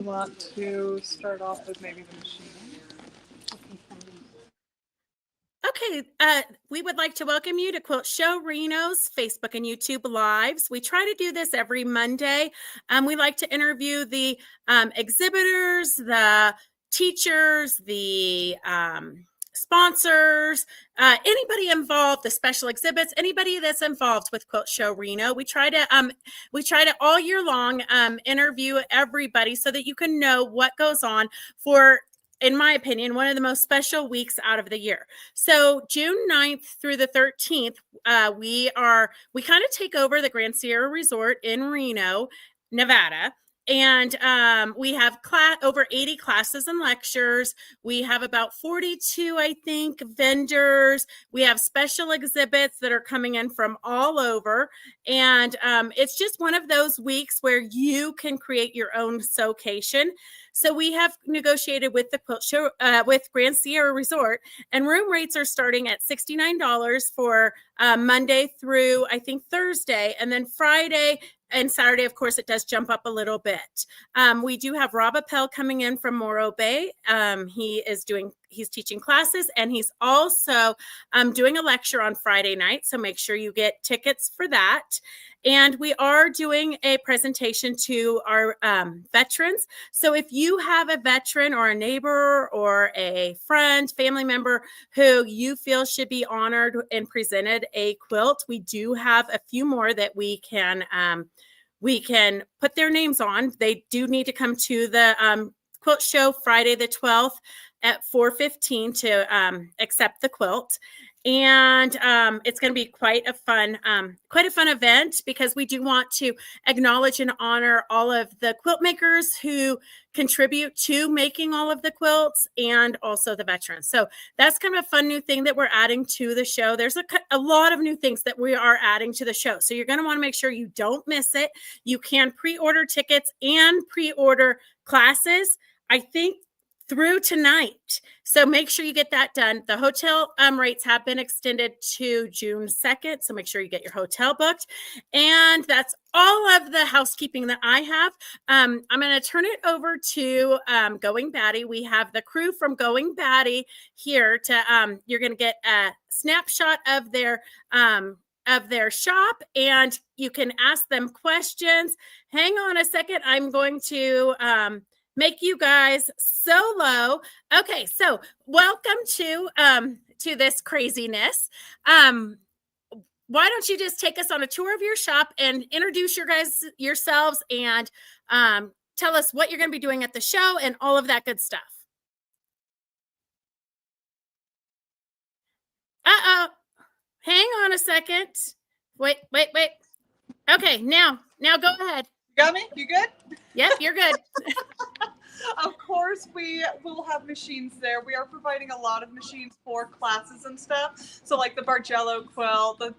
Want to start off with maybe the machine? Okay, we would like to welcome you to Quilt Show Reno's Facebook and YouTube Lives. We try to do this every Monday. We like to interview the exhibitors, the teachers, the sponsors, anybody involved, the special exhibits, anybody that's involved with Quilt Show Reno. We try to all year long interview everybody so that you can know what goes on for, in my opinion, one of the most special weeks out of the year. So June 9th through the 13th, we kind of take over the Geand Sierra Reaort in Reno, Nevada. And we have over 80 classes and lectures. We have about 42, I think, vendors. We have special exhibits that are coming in from all over. And it's just one of those weeks where you can create your own sewcation. So we have negotiated with the Quilt Show, with Geand Sierra Reaort, and room rates are starting at $69 for Monday through, I think, Thursday. And then Friday and Saturday, of course, it does jump up a little bit. We do have Rob Appel coming in from Morro Bay. He's teaching classes, and he's also doing a lecture on Friday night. So make sure you get tickets for that. And we are doing a presentation to our veterans. So if you have a veteran or a neighbor or a friend, family member who you feel should be honored and presented a quilt, we do have a few more that we can put their names on. They do need to come to the quilt show Friday the 12th at 4:15 to accept the quilt. And it's going to be quite a fun event, because we do want to acknowledge and honor all of the quilt makers who contribute to making all of the quilts, and also the veterans. So that's kind of a fun new thing that we're adding to the show. There's a lot of new things that we are adding to the show. So you're going to want to make sure you don't miss it. You can pre-order tickets and pre-order classes, I think, through tonight. So make sure you get that done. The hotel rates have been extended to June 2nd. So make sure you get your hotel booked. And that's all of the housekeeping that I have. I'm going to turn it over to Going Batty. We have the crew from Going Batty here to, you're going to get a snapshot of their shop, and you can ask them questions. Hang on a second. I'm going to make you guys solo. Okay, so welcome to this craziness. Why don't you just take us on a tour of your shop and introduce yourselves, and tell us what you're going to be doing at the show and all of that good stuff. Hang on a second. Wait. Okay, now go ahead. Got me? You good? Yep, you're good. Of course, we will have machines there. We are providing a lot of machines for classes and stuff. So like the Bargello quilt, the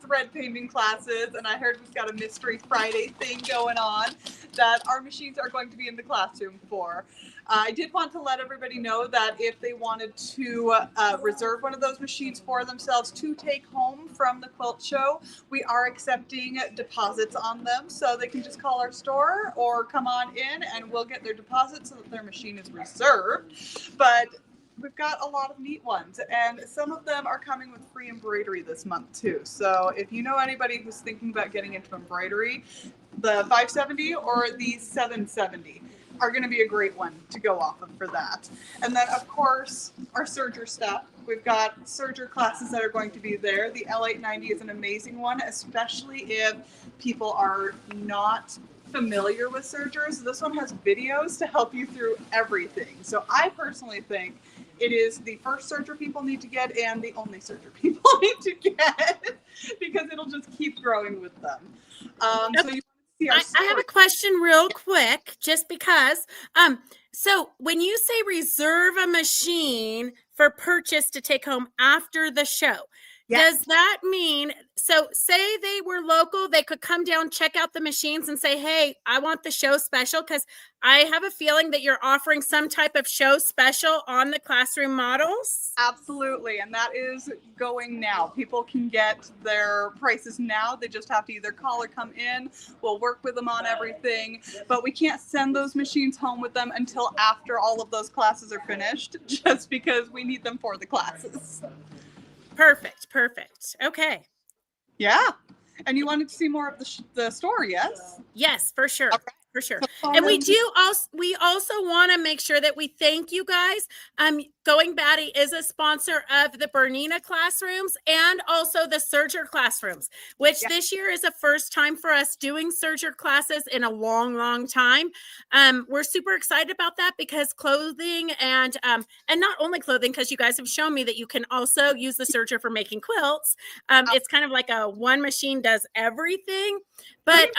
thread painting classes, and I heard we've got a Mystery Friday thing going on that our machines are going to be in the classroom for. I did want to let everybody know that if they wanted to reserve one of those machines for themselves to take home from the quilt show, we are accepting deposits on them. So they can just call our store or come on in, and we'll get their deposit so that their machine is reserved. But we've got a lot of neat ones, and some of them are coming with free embroidery this month too. So if you know anybody who's thinking about getting into embroidery, the 570 or the 770 are going to be a great one to go off of for that. And then, of course, our serger stuff. We've got serger classes that are going to be there. The L890 is an amazing one, especially if people are not familiar with sergers. This one has videos to help you through everything. So I personally think it is the first serger people need to get, and the only serger people need to get, because it'll just keep growing with them. So you I have a question real quick, just because. So when you say reserve a machine for purchase to take home after the show, Does that mean, so say they were local, they could come down, check out the machines and say, hey, I want the show special, because I have a feeling that you're offering some type of show special on the classroom models? Absolutely, and that is going now. People can get their prices now. They just have to either call or come in. We'll work with them on everything, but we can't send those machines home with them until after all of those classes are finished, just because we need them for the classes. Perfect. Okay. Yeah. And you wanted to see more of the store, yes? Yes, for sure. Okay. For sure. And we also want to make sure that we thank you guys. Going Batty is a sponsor of the Bernina classrooms and also the Serger classrooms, which this year is the first time for us doing Serger classes in a long time. We're super excited about that, because clothing and not only clothing, because you guys have shown me that you can also use the Serger for making quilts. It's kind of like a one machine does everything, but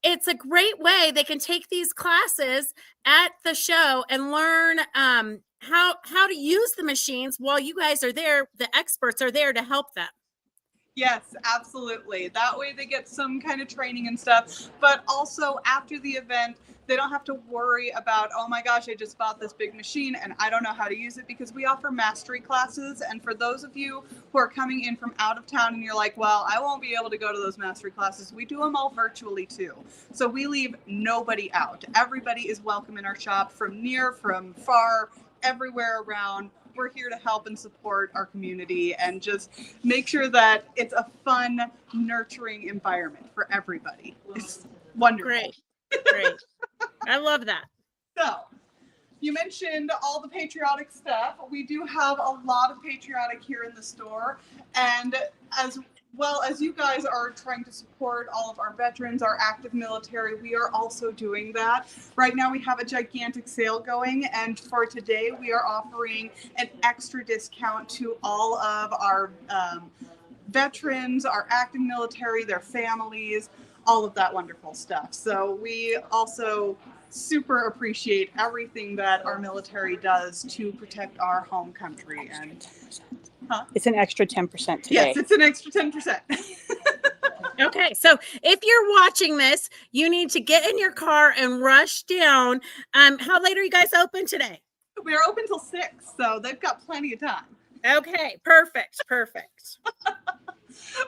it's a great way they can take these classes at the show and learn how to use the machines while you guys are there. The experts are there to help them. Yes, absolutely. That way they get some kind of training and stuff, but also after the event, they don't have to worry about, oh my gosh, I just bought this big machine and I don't know how to use it, because we offer mastery classes. And for those of you who are coming in from out of town and you're like, well, I won't be able to go to those mastery classes, we do them all virtually too. So we leave nobody out. Everybody is welcome in our shop, from near, from far, everywhere around. We're here to help and support our community and just make sure that it's a fun, nurturing environment for everybody. It's wonderful. Great. I love that. So, you mentioned all the patriotic stuff. We do have a lot of patriotic here in the store. And as well as you guys are trying to support all of our veterans, our active military, we are also doing that. Right now we have a gigantic sale going, and for today we are offering an extra discount to all of our veterans, our active military, their families, all of that wonderful stuff. So we also super appreciate everything that our military does to protect our home country. And it's an extra 10% today. Yes, it's an extra 10%. Okay, so if you're watching this, you need to get in your car and rush down. How late are you guys open today? We are open till 6, so they've got plenty of time. Okay, perfect.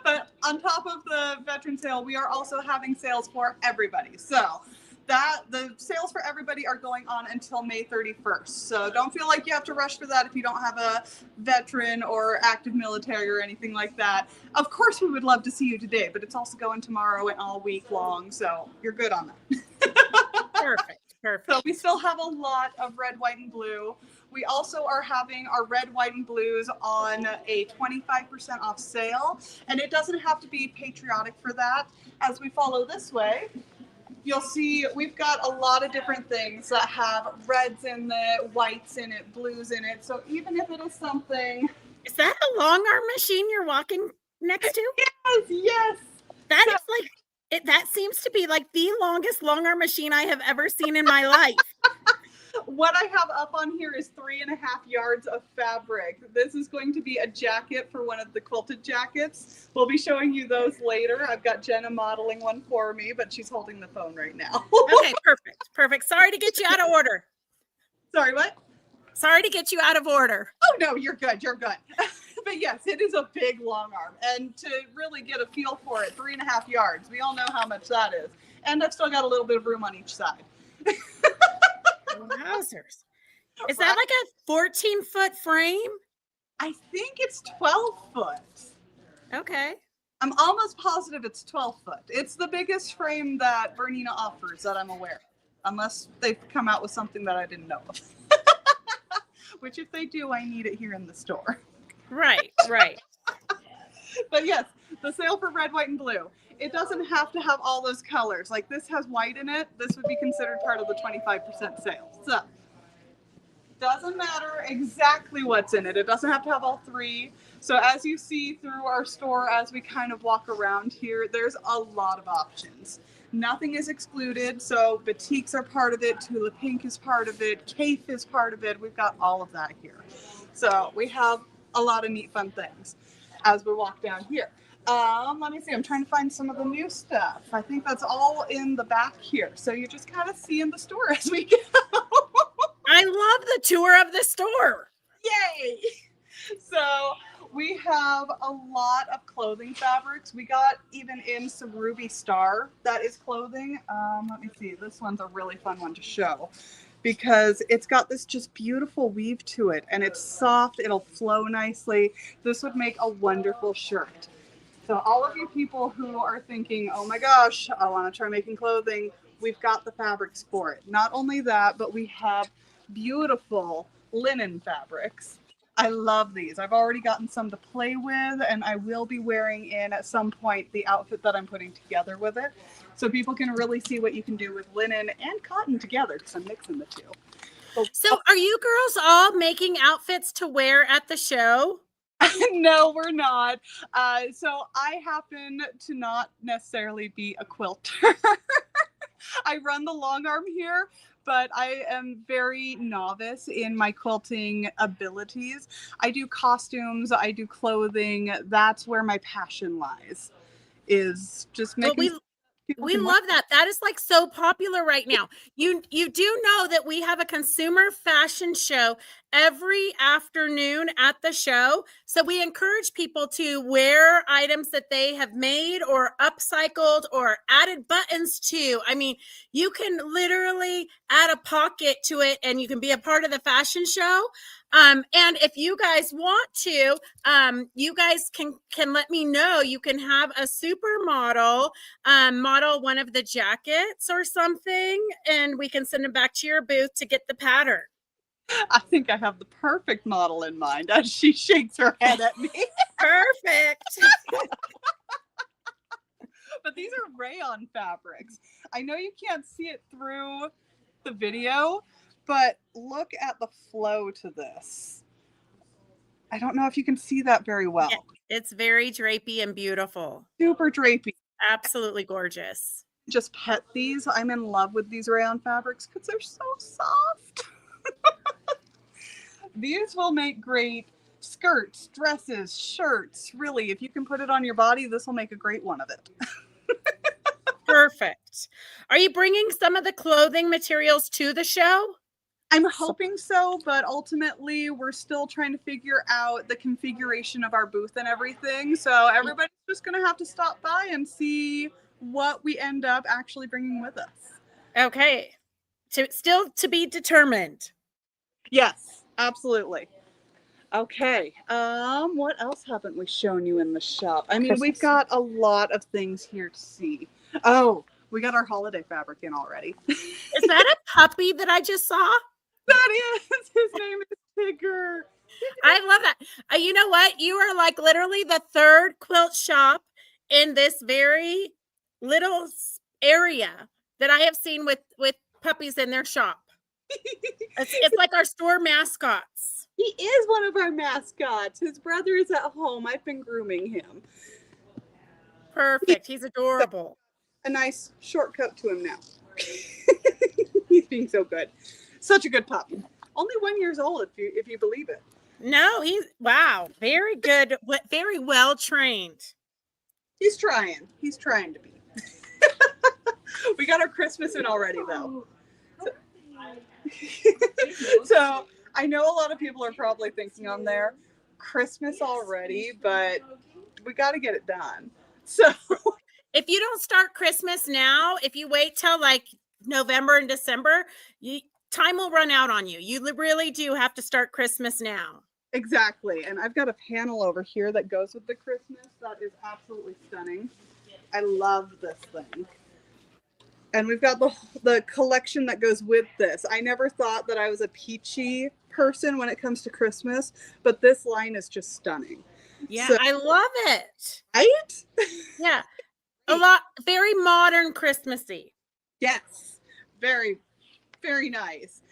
But on top of the veteran sale, we are also having sales for everybody. So the sales for everybody are going on until May 31st. So don't feel like you have to rush for that if you don't have a veteran or active military or anything like that. Of course, we would love to see you today, but it's also going tomorrow and all week long. So you're good on that. Perfect. So we still have a lot of red, white, and blue. We also are having our red, white, and blues on a 25% off sale. And it doesn't have to be patriotic for that. As we follow this way, you'll see we've got a lot of different things that have reds in it, whites in it, blues in it. So even if it is something... Is that a long arm machine you're walking next to? Yes. That is like... that seems to be like the longest long arm machine I have ever seen in my life. What I have up on here is 3.5 yards of fabric. This is going to be a jacket for one of the quilted jackets. We'll be showing you those later. I've got Jenna modeling one for me, but she's holding the phone right now. Okay, perfect. Sorry to get you out of order. Sorry, what? Sorry to get you out of order. Oh, no, you're good. But yes, it is a big long arm. And to really get a feel for it, 3.5 yards. We all know how much that is. And I've still got a little bit of room on each side. Wowzers. Is that like a 14-foot frame? I think it's 12 foot. Okay. I'm almost positive it's 12 foot. It's the biggest frame that Bernina offers that I'm aware of, unless they've come out with something that I didn't know of. Which if they do, I need it here in the store. Right. But yes, the sale for red, white, and blue. It doesn't have to have all those colors. Like this has white in it. This would be considered part of the 25% sale. So doesn't matter exactly what's in it. It doesn't have to have all three. So as you see through our store, as we kind of walk around here, there's a lot of options. Nothing is excluded. So batiks are part of it. Tula pink is part of it. Cape is part of it. We've got all of that here. So we have a lot of neat fun things as we walk down here. Let me see. I'm trying to find some of the new stuff. I think that's all in the back here. So you just kind of see in the store as we go. I love the tour of the store. Yay! So we have a lot of clothing fabrics. We got even in some Ruby Star that is clothing. Let me see. This one's a really fun one to show because it's got this just beautiful weave to it and it's soft. It'll flow nicely. This would make a wonderful shirt. So all of you people who are thinking, oh my gosh, I want to try making clothing, we've got the fabrics for it. Not only that, but we have beautiful linen fabrics. I love these. I've already gotten some to play with, and I will be wearing in at some point the outfit that I'm putting together with it. So people can really see what you can do with linen and cotton together because I'm mixing the two. So are you girls all making outfits to wear at the show? No, we're not. So I happen to not necessarily be a quilter. I run the long arm here, but I am very novice in my quilting abilities. I do costumes, I do clothing. That's where my passion lies, is just making... We love that. That is like so popular right now. You do know that we have a consumer fashion show every afternoon at the show. So we encourage people to wear items that they have made or upcycled or added buttons to. I mean, you can literally add a pocket to it and you can be a part of the fashion show. And if you guys want to, you guys can let me know. You can have a supermodel model one of the jackets or something, and we can send them back to your booth to get the pattern. I think I have the perfect model in mind as she shakes her head at me. Perfect. But these are rayon fabrics. I know you can't see it through the video, but look at the flow to this. I don't know if you can see that very well. Yeah, it's very drapey and beautiful. Super drapey. Absolutely gorgeous. Just pet these. I'm in love with these rayon fabrics because they're so soft. These will make great skirts, dresses, shirts. Really, if you can put it on your body, this will make a great one of it. Perfect. Are you bringing some of the clothing materials to the show? I'm hoping so, but ultimately we're still trying to figure out the configuration of our booth and everything. So everybody's just going to have to stop by and see what we end up actually bringing with us. Okay. Still to be determined. Yes, absolutely. Okay. What else haven't we shown you in the shop? I mean, we've got a lot of things here to see. Oh, we got our holiday fabric in already. Is that a puppy that I just saw? That is. His name is Tigger. I love that. You know what? You are like literally the third quilt shop in this very little area that I have seen with puppies in their shop. It's like our store mascots. He is one of our mascots. His brother is at home. I've been grooming him. Perfect. He's adorable. A nice short coat to him now. He's being so good. Such a good pup. Only 1 year old, if you believe it. No, wow, very good, very well trained. He's trying. He's trying to be. We got our Christmas in already, though. So I know a lot of people are probably thinking on there, Christmas already, but we got to get it done. So if you don't start Christmas now, if you wait till like November and December, time will run out on you. You really do have to start Christmas now. Exactly. And I've got a panel over here that goes with the Christmas. That is absolutely stunning. I love this thing. And we've got the collection that goes with this. I never thought that I was a peachy person when it comes to Christmas, but this line is just stunning. Yeah, so, I love it. Right? Yeah. A lot, very modern Christmassy. Yes. Very, very nice.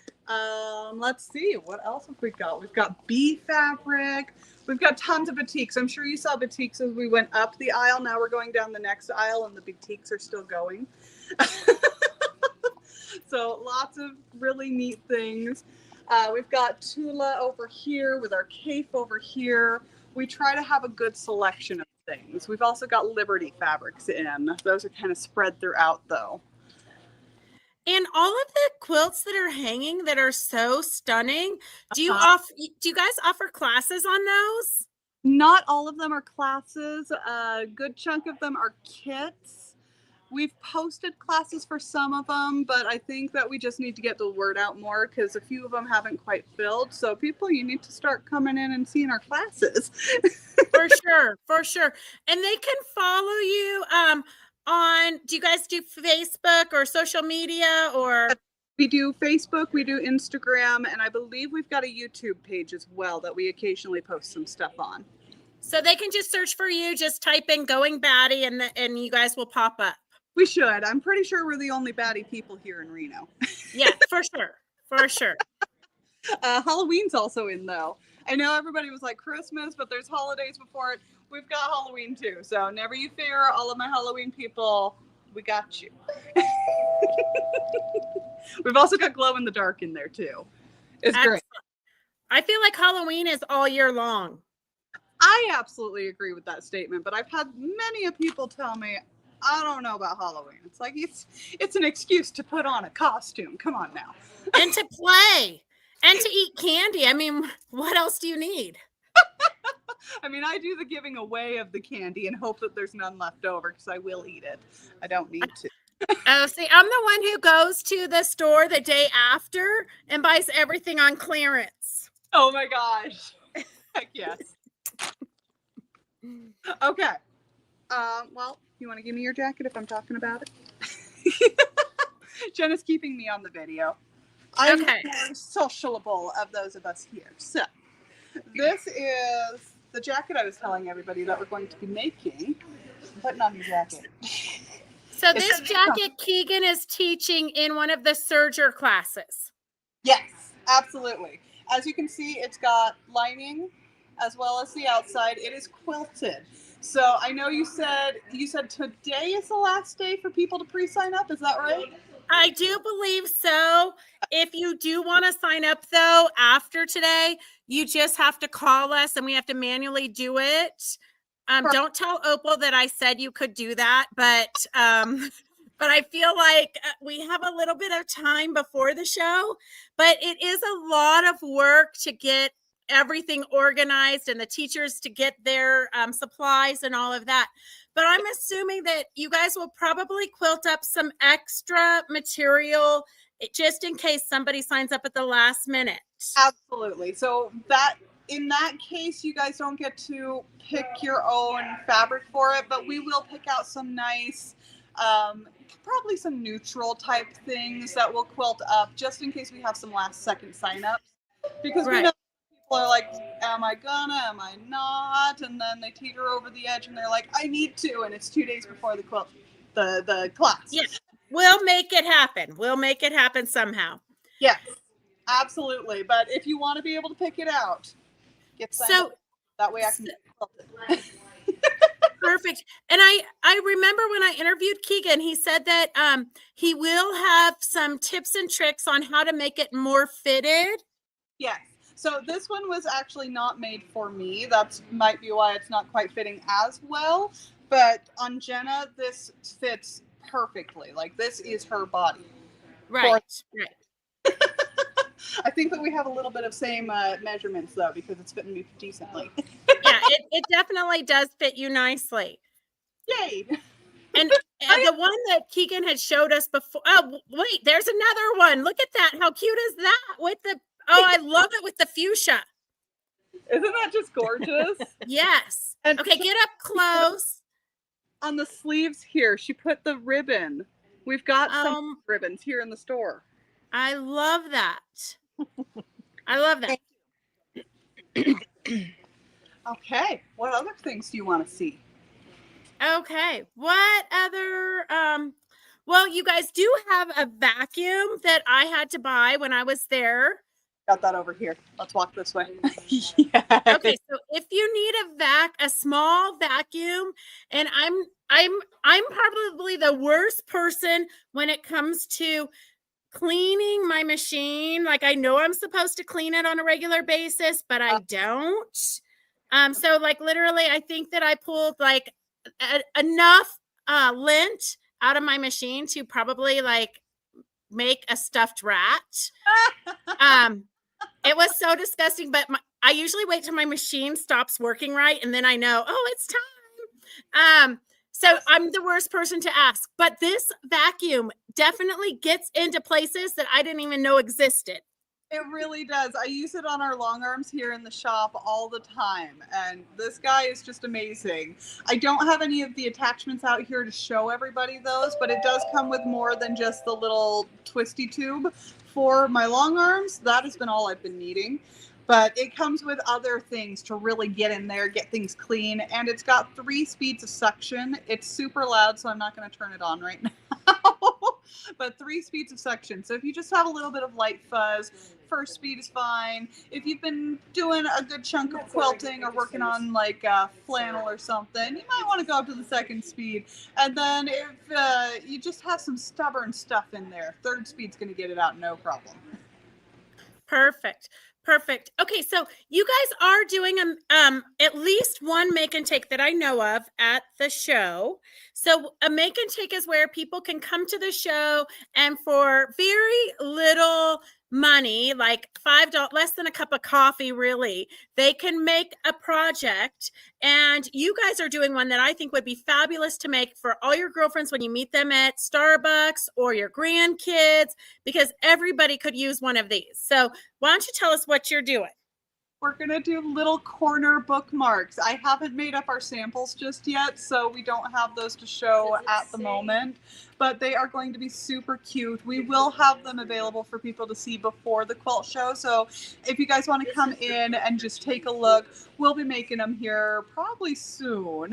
Let's see, what else have we got? We've got bee fabric. We've got tons of batiks. I'm sure you saw batiks as we went up the aisle. Now we're going down the next aisle and the batiks are still going. So lots of really neat things. We've got Tula over here with our Cape over here. We try to have a good selection of things. We've also got Liberty fabrics in. Those are kind of spread throughout, though. And all of the quilts that are hanging that are so stunning, do you guys offer classes on those? Not all of them are classes. A good chunk of them are kits. We've posted classes for some of them, but I think that we just need to get the word out more because a few of them haven't quite filled. So people, you need to start coming in and seeing our classes. For sure. And they can follow you on, do you guys do Facebook or social media or? We do Facebook, we do Instagram, and I believe we've got a YouTube page as well that we occasionally post some stuff on. So they can just search for you, just type in Going Batty and you guys will pop up. We should. I'm pretty sure we're the only Batty people here in Reno. Yeah, for sure. Halloween's also in, though. I know everybody was like Christmas, but there's holidays before it. We've got Halloween, too. So never you fear, all of my Halloween people, we got you. We've also got glow in the dark in there, too. It's great. I feel like Halloween is all year long. I absolutely agree with that statement, but I've had many people tell me, I don't know about Halloween. It's like, it's an excuse to put on a costume. Come on now. And to play. And to eat candy. I mean, what else do you need? I mean, I do the giving away of the candy and hope that there's none left over because I will eat it. I don't need to. Oh, see, I'm the one who goes to the store the day after and buys everything on clearance. Oh my gosh. Heck yes. Okay. Well, you want to give me your jacket if I'm talking about it? Jenna's keeping me on the video. I'm the more sociable of those of us here. So, this is the jacket I was telling everybody that we're going to be making. I'm putting on the jacket. So this jacket Keegan is teaching in one of the serger classes. Yes, absolutely. As you can see, it's got lining as well as the outside. It is quilted. So I know you said today is the last day for people to pre-sign up. Is that right? I do believe so. If you do want to sign up, though, after today, you just have to call us and we have to manually do it. Don't tell Opal that I said you could do that, but I feel like we have a little bit of time before the show, but it is a lot of work to get everything organized and the teachers to get their supplies and all of that. But I'm assuming that you guys will probably quilt up some extra material just in case somebody signs up at the last minute. Absolutely. So in that case, you guys don't get to pick your own fabric for it, but we will pick out some nice, probably some neutral type things that we'll quilt up just in case we have some last second signups. Because we know people are like, am I gonna, am I not? And then they teeter over the edge and they're like, I need to. And it's 2 days before the class. Yes, we'll make it happen. We'll make it happen somehow. Yes, absolutely. But if you want to be able to pick it out, get signed up. That way I can quilt it. Perfect. And I remember when I interviewed Keegan, he said that he will have some tips and tricks on how to make it more fitted. Yes. So this one was actually not made for me. That might be why it's not quite fitting as well. But on Jenna, this fits perfectly. Like, this is her body. Right. I think that we have a little bit of same measurements, though, because it's fitting me decently. Yeah, it definitely does fit you nicely. Yay! And the one that Keegan had showed us before. Oh, wait, there's another one. Look at that. How cute is that? With the I love it with the fuchsia. Isn't that just gorgeous? Yes. And okay, get up close. On the sleeves here, she put the ribbon. We've got some ribbons here in the store. I love that. I love that. Okay. What other things do you want to see? Okay. What other well, you guys do have a vacuum that I had to buy when I was there. Got that over here. Let's walk this way. Yes. Okay, so if you need a small vacuum, and I'm probably the worst person when it comes to cleaning my machine. Like, I know I'm supposed to clean it on a regular basis, but I don't. So like literally, I think that I pulled like enough lint out of my machine to probably like make a stuffed rat. It was so disgusting, but I usually wait till my machine stops working right, and then I know, oh, it's time. So I'm the worst person to ask, but this vacuum definitely gets into places that I didn't even know existed. It really does. I use it on our long arms here in the shop all the time, and this guy is just amazing. I don't have any of the attachments out here to show everybody those, but it does come with more than just the little twisty tube for my long arms. That has been all I've been needing. But it comes with other things to really get in there, get things clean, and it's got 3 speeds of suction. It's super loud, so I'm not going to turn it on right now. But 3 speeds of suction. So if you just have a little bit of light fuzz, first speed is fine. If you've been doing a good chunk of quilting or working on like flannel or something, you might want to go up to the 2nd speed. And then if you just have some stubborn stuff in there, 3rd speed's going to get it out no problem. Perfect. Perfect. Okay, so you guys are doing at least one make and take that I know of at the show. So a make and take is where people can come to the show and for very little money, like $5, less than a cup of coffee, really, they can make a project. And you guys are doing one that I think would be fabulous to make for all your girlfriends when you meet them at Starbucks or your grandkids, because everybody could use one of these. So why don't you tell us what you're doing? We're going to do little corner bookmarks. I haven't made up our samples just yet, so we don't have those to show at the moment, but they are going to be super cute. We will have them available for people to see before the quilt show, so if you guys want to come in and just take a look, we'll be making them here probably soon.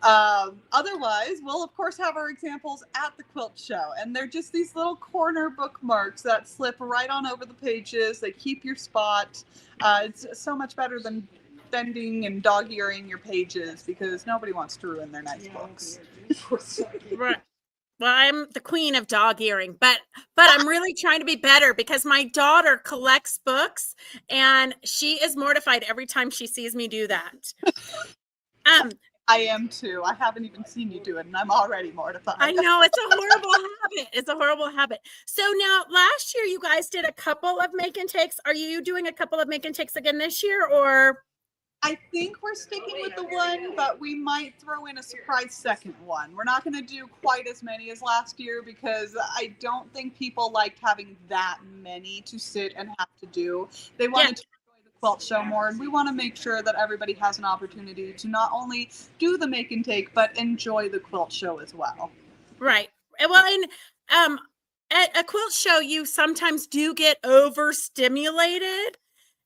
Otherwise, we'll of course have our examples at the quilt show, and they're just these little corner bookmarks that slip right on over the pages. They keep your spot. It's so much better than bending and dog-earing your pages because nobody wants to ruin their nice books. Right. Well, I'm the queen of dog earing, but I'm really trying to be better because my daughter collects books and she is mortified every time she sees me do that. I am too. I haven't even seen you do it, and I'm already mortified. I know, it's a horrible habit. It's a horrible habit. So now, last year you guys did a couple of make and takes. Are you doing a couple of make and takes again this year, or? I think we're sticking with the one, but we might throw in a surprise second one. We're not going to do quite as many as last year because I don't think people liked having that many to sit and have to do. They wanted to enjoy the quilt show more, and we want to make sure that everybody has an opportunity to not only do the make and take, but enjoy the quilt show as well. Right. Well, and at a quilt show, you sometimes do get overstimulated.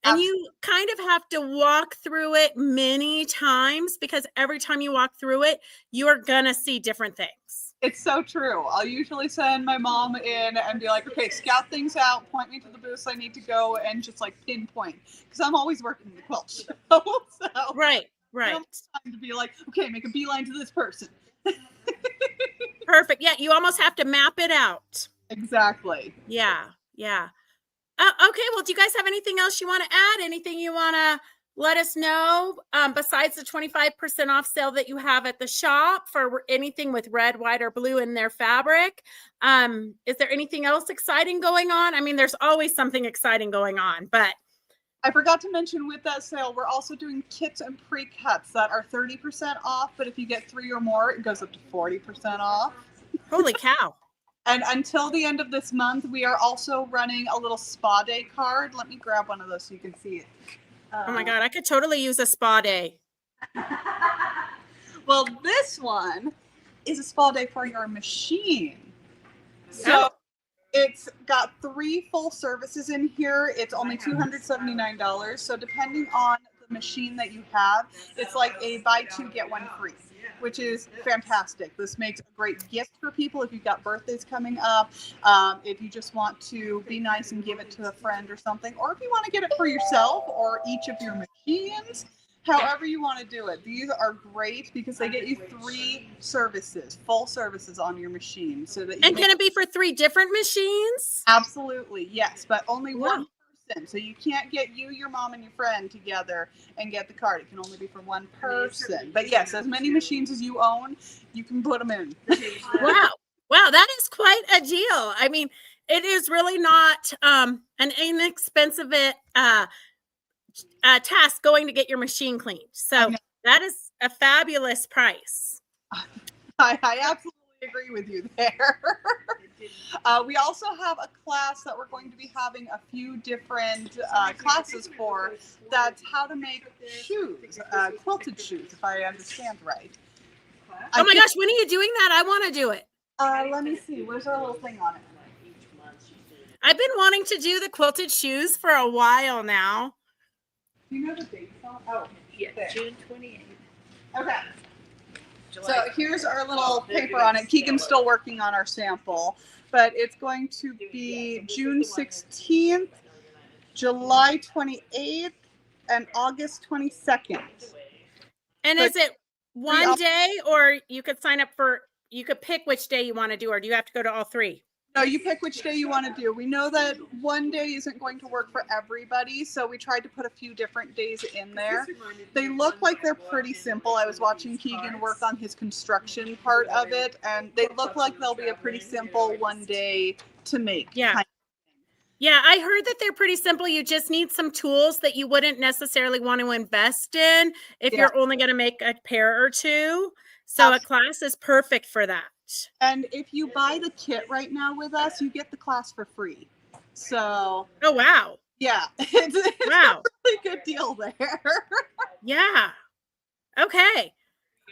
And you kind of have to walk through it many times because every time you walk through it, you're going to see different things. It's so true. I'll usually send my mom in and be like, okay, scout things out, point me to the booths I need to go, and just like pinpoint. Because I'm always working the quilt show. So right. Time to be like, okay, make a beeline to this person. Perfect. Yeah, you almost have to map it out. Exactly. Yeah. Okay, well, do you guys have anything else you want to add? Anything you want to let us know besides the 25% off sale that you have at the shop for anything with red, white, or blue in their fabric? Is there anything else exciting going on? I mean, there's always something exciting going on, but I forgot to mention with that sale, we're also doing kits and pre-cuts that are 30% off, but if you get 3 or more, it goes up to 40% off. Holy cow. And until the end of this month, we are also running a little spa day card. Let me grab one of those so you can see it. Oh my God, I could totally use a spa day. Well, this one is a spa day for your machine. So it's got 3 full services in here. It's only $279. So depending on the machine that you have, it's like a buy 2, get 1 free, which is fantastic. This makes a great gift for people if you've got birthdays coming up, if you just want to be nice and give it to a friend or something, or if you want to get it for yourself or each of your machines. However you want to do it. These are great because they get you 3 services, full services on your machine, so that you And can it be for 3 different machines? Absolutely, yes, but only Wow. one person. So you can't get you, your mom, and your friend together and get the card. It can only be for one person. But yes, as many machines as you own, you can put them in. Wow. Wow, that is quite a deal. I mean, it is really not an inexpensive task going to get your machine cleaned. So that is a fabulous price. I absolutely agree with you there. We also have a class that we're going to be having a few different classes for. That's how to make shoes, quilted shoes, if I understand right. Oh my gosh, when are you doing that? I want to do it. Let me see. Where's our little thing on it? I've been wanting to do the quilted shoes for a while now. Do you know the date? Oh, Yeah, there. June 28th. Okay. So here's our little paper on it. Keegan's still working on our sample, but it's going to be June 16th, July 28th, and August 22nd. And But is it one day, or you could sign up for, you could pick which day you want to do, or do you have to go to all 3? No, you pick which day you want to do. We know that one day isn't going to work for everybody, so we tried to put a few different days in there. They look like they're pretty simple. I was watching Keegan work on his construction part of it, and they look like they'll be a pretty simple one day to make. Yeah. Yeah, I heard that they're pretty simple. You just need some tools that you wouldn't necessarily want to invest in if you're only going to make a pair or 2. So a class is perfect for that. And if you buy the kit right now with us, you get the class for free. So. Oh, wow. Yeah. It's Wow. a really good deal there. Yeah. Okay.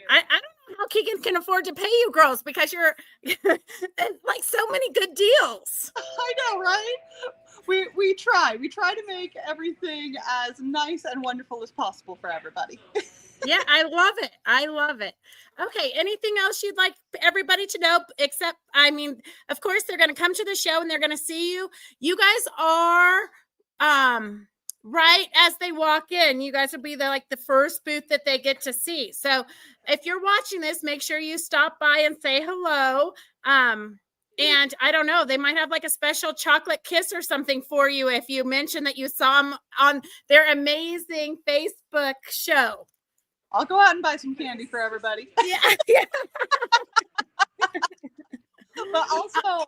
I don't know how Keegan can afford to pay you girls, because you're like so many good deals. I know, right? We try to make everything as nice and wonderful as possible for everybody. Yeah, I love it. I love it. Okay, anything else you'd like everybody to know? Except, I mean, of course, they're going to come to the show and they're going to see you. You guys are right as they walk in. You guys will be the first booth that they get to see. So if you're watching this, make sure you stop by and say hello. And I don't know, they might have like a special chocolate kiss or something for you if you mention that you saw them on their amazing Facebook show. I'll go out and buy some candy for everybody. Yeah. But also,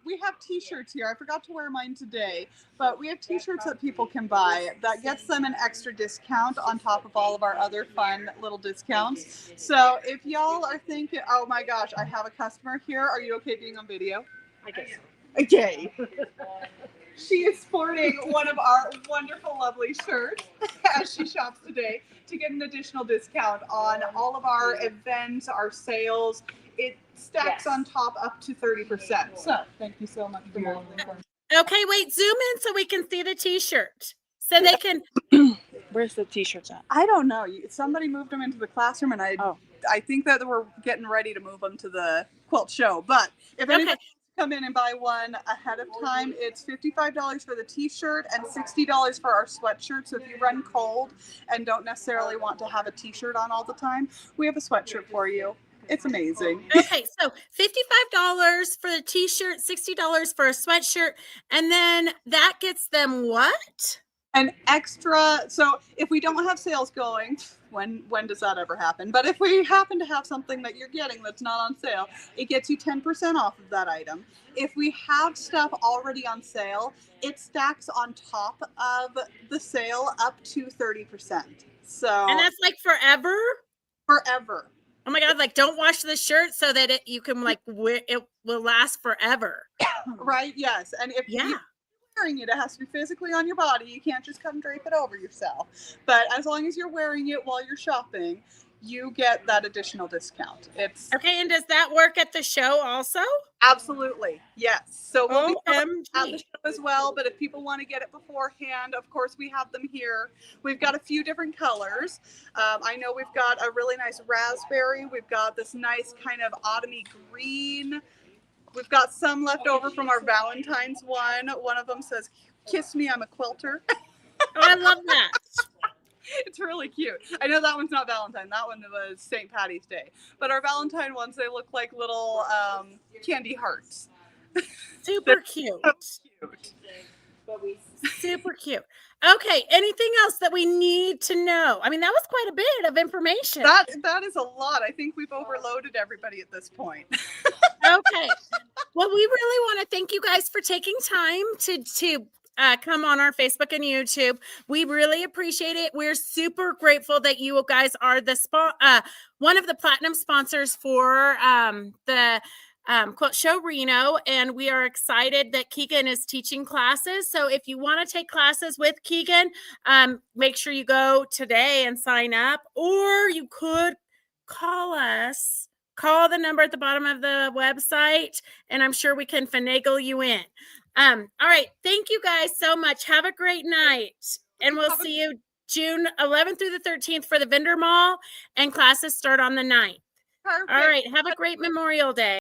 we have t-shirts here. I forgot to wear mine today, but we have t-shirts that people can buy that gets them an extra discount on top of all of our other fun little discounts. So if y'all are thinking, oh my gosh, I have a customer here, are you okay being on video? I guess so. Okay. She is sporting one of our wonderful, lovely shirts as she shops today to get an additional discount on all of our events, our sales. It stacks on top up to 30%. So thank you so much for modeling for me. Okay, wait, zoom in so we can see the t-shirt. So they can. Where's the t-shirts at? I don't know. Somebody moved them into the classroom, and I think that we're getting ready to move them to the quilt show. But if anybody come in and buy one ahead of time, it's $55 for the t-shirt and $60 for our sweatshirt. So if you run cold and don't necessarily want to have a t-shirt on all the time, we have a sweatshirt for you. It's amazing. Okay, so $55 for the t-shirt, $60 for a sweatshirt, and then that gets them what? An extra. So if we don't have sales going, when does that ever happen? But if we happen to have something that you're getting that's not on sale, it gets you 10% off of that item. If we have stuff already on sale, it stacks on top of the sale up to 30%. So and that's like forever? Forever. Oh my God, like don't wash the shirt so that you can it will last forever. Right, yes. And if you're wearing it, it has to be physically on your body. You can't just come drape it over yourself. But as long as you're wearing it while you're shopping, you get that additional discount. It's okay. And does that work at the show also? Absolutely, yes. So we'll be at the show as well, but if people want to get it beforehand, of course we have them here. We've got a few different colors. I know we've got a really nice raspberry. We've got this nice kind of autumny green. We've got some left over from our Valentine's one. One of them says, "Kiss me, I'm a quilter." Oh, I love that. It's really cute. I know that one's not Valentine. That one was St. Patty's Day. But our Valentine ones, they look like little candy hearts. Super cute. So cute. Super cute. Okay, anything else that we need to know? I mean, that was quite a bit of information. That is a lot. I think we've overloaded everybody at this point. Okay. Well, we really want to thank you guys for taking time to come on our Facebook and YouTube. We really appreciate it. We're super grateful that you guys are the one of the platinum sponsors for the Quilt Show Reno, and we are excited that Keegan is teaching classes. So if you want to take classes with Keegan, make sure you go today and sign up, or you could call us. Call the number at the bottom of the website, and I'm sure we can finagle you in. All right. Thank you guys so much. Have a great night. And we'll see you June 11th through the 13th for the vendor mall, and classes start on the 9th. Perfect. All right. Have a great Memorial Day.